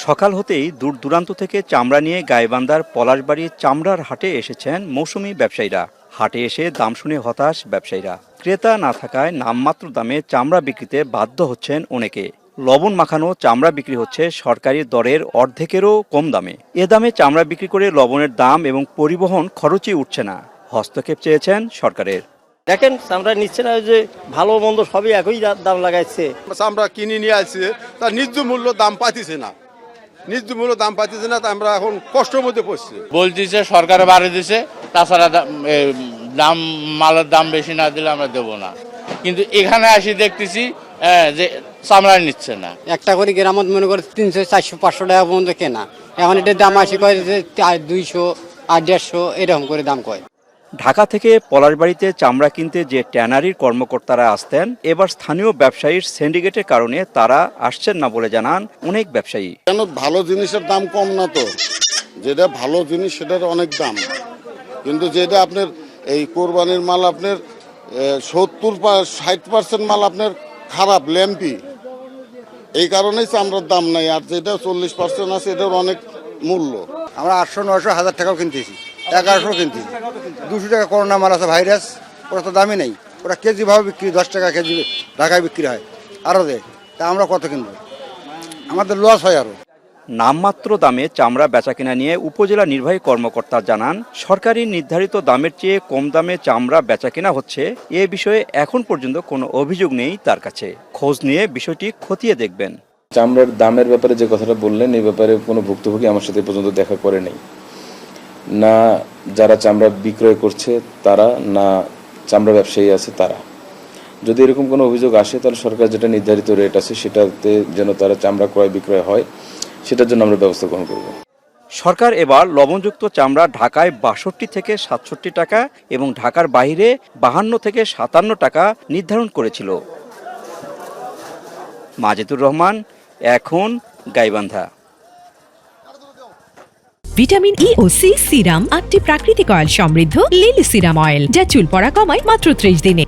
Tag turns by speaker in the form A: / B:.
A: সকাল হতেই দূর দূরান্ত থেকে চামড়া নিয়ে গাইবান্ধার পলাশবাড়ির চামড়ার হাটে এসেছেন মৌসুমী ব্যবসায়ীরা। হাটে এসে দাম শুনে হতাশ ব্যবসায়ীরা। ক্রেতা না থাকায় নামমাত্র দামে চামড়া বিক্রিতে বাধ্য হচ্ছেন অনেকে। লবণ মাখানো চামড়া বিক্রি হচ্ছে সরকারি দরের অর্ধেকেরও কম দামে। এ দামে চামড়া বিক্রি করে লবণের দাম এবং পরিবহন খরচই উঠছে না। হস্তক্ষেপ চেয়েছেন সরকারের।
B: দেখেন আমরা নিচ্ছে না, যে ভালো মন্দ সবই একই দাম লাগাইছে।
C: আমরা কিনে নিয়ে আসছি, তার ন্যায্য মূল্য দাম পাইতেছে না, তা আমরা এখন কষ্টের মধ্যে পড়ছি।
D: বলতেছে সরকার বাড়িয়ে দিছে, তাছাড়া দাম মালের দাম বেশি না দিলে আমরা দেবো না। কিন্তু এখানে আসি দেখতেছি যে চামড়া নিচ্ছে না।
E: একটা করে গ্রামত মনে করে 300, 400, 500 টাকা পর্যন্ত কেনা। এখন এটার দাম আসি কয় 200 আর 150 এরকম করে দাম কয়।
A: ঢাকা থেকে পলাশবাড়িতে চামড়া কিনতে যে ট্যানারির কর্মকর্তারা আসতেন, এবার স্থানীয় ব্যবসায়ীর সিন্ডিকেটের কারণে তারা আসছেন না বলে জানান অনেক ব্যবসায়ী।
F: কেন ভালো জিনিসের দাম কম না, তো যেটা ভালো জিনিস সেটার অনেক দাম, কিন্তু যেটা আপনার এই কোরবানির মাল আপনার 70-60% মাল আপনার খারাপ ল্যাম্পি, এই কারণেই চামড়ার দাম নাই। আর যেটা 40% আছে এটার অনেক মূল্য।
C: আমরা 800, 900, 1000 টাকাও কিনতেছি, 1100 কিনতেছি। 200 টাকা করোনা মাল আছে, ভাইরাস, ওরা তো দামই নেই। ওরা কেজি ভাবে বিক্রি, 10 টাকা কেজি ঢাকায় বিক্রি হয় আরও দেয়। তা আমরা কত কিনবো? আমাদের লস হয় আরও।
A: নামমাত্র দামে চামড়া বেচাকেনা নিয়ে উপজেলা নির্বাহী কর্মকর্তা জানান, সরকারি নির্ধারিত দামের চেয়ে কম দামে চামড়া বেচাকেনা হচ্ছে। এ বিষয়ে এখন পর্যন্ত কোনো অভিযোগ নেই তার কাছে। খোঁজ নিয়ে বিষয়টি খতিয়ে দেখবেন।
G: চামড়ার দামের ব্যাপারে যে কথাটা বললেন, এই ব্যাপারে কোনো ভুক্তভোগী আমার সাথে পর্যন্ত দেখা করে নেই, না যারা চামড়া বিক্রয় করছে তারা, না চামড়া ব্যবসায়ী আছে তারা। যদি এরকম কোনো অভিযোগ আসে তাহলে সরকার যেটা নির্ধারিত রেট আছে সেটাতে যেন তারা চামড়া ক্রয় বিক্রয় হয়, সেটার জন্য আমরা ব্যবস্থা গ্রহণ করব।
A: সরকার এবার লবণযুক্ত চামড়া ঢাকায় 62 থেকে 67 টাকা এবং ঢাকার বাইরে 52 থেকে 57 টাকা নির্ধারণ করেছিল। মাজেদুর রহমান, এখন গাইবান্ধা।
H: ভিটামিন ই ও সি সিরাম 8টি প্রাকৃতিক অয়েল সমৃদ্ধ লিলি সিরাম অয়েল, যা চুল পড়া কমায় মাত্র 30 দিনে।